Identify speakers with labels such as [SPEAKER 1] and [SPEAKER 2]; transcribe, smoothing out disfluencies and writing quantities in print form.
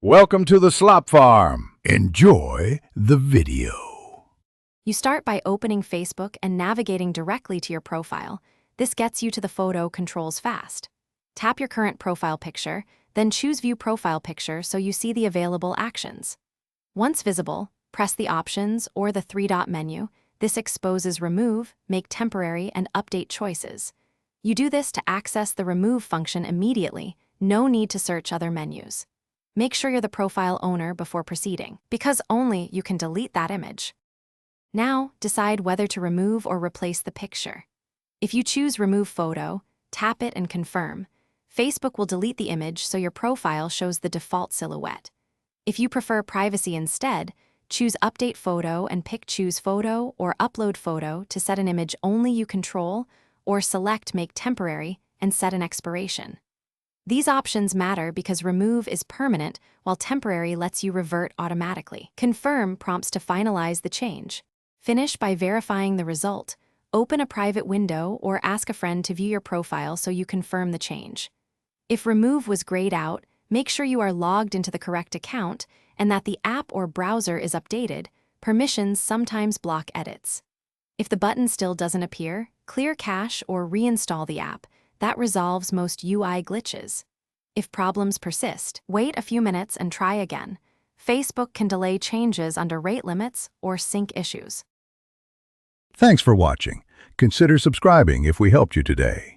[SPEAKER 1] Welcome to the Slop Farm. Enjoy the video.
[SPEAKER 2] You start by opening Facebook and navigating directly to your profile. This gets you to the photo controls fast. Tap your current profile picture, then choose View Profile Picture so you see the available actions. Once visible, press the Options or the three-dot menu. This exposes Remove, Make Temporary, and Update choices. You do this to access the Remove function immediately. No need to search other menus. Make sure you're the profile owner before proceeding, because only you can delete that image. Now, decide whether to remove or replace the picture. If you choose Remove Photo, tap it and confirm. Facebook will delete the image so your profile shows the default silhouette. If you prefer privacy instead, choose Update Photo and pick Choose Photo or Upload Photo to set an image only you control, or select Make Temporary and set an expiration. These options matter because Remove is permanent, while Temporary lets you revert automatically. Confirm prompts to finalize the change. Finish by verifying the result. Open a private window or ask a friend to view your profile so you confirm the change. If Remove was grayed out, make sure you are logged into the correct account and that the app or browser is updated. Permissions sometimes block edits. If the button still doesn't appear, clear cache or reinstall the app. That resolves most UI glitches. If problems persist, wait a few minutes and try again. Facebook can delay changes under rate limits or sync issues.
[SPEAKER 1] Thanks for watching. Consider subscribing if we helped you today.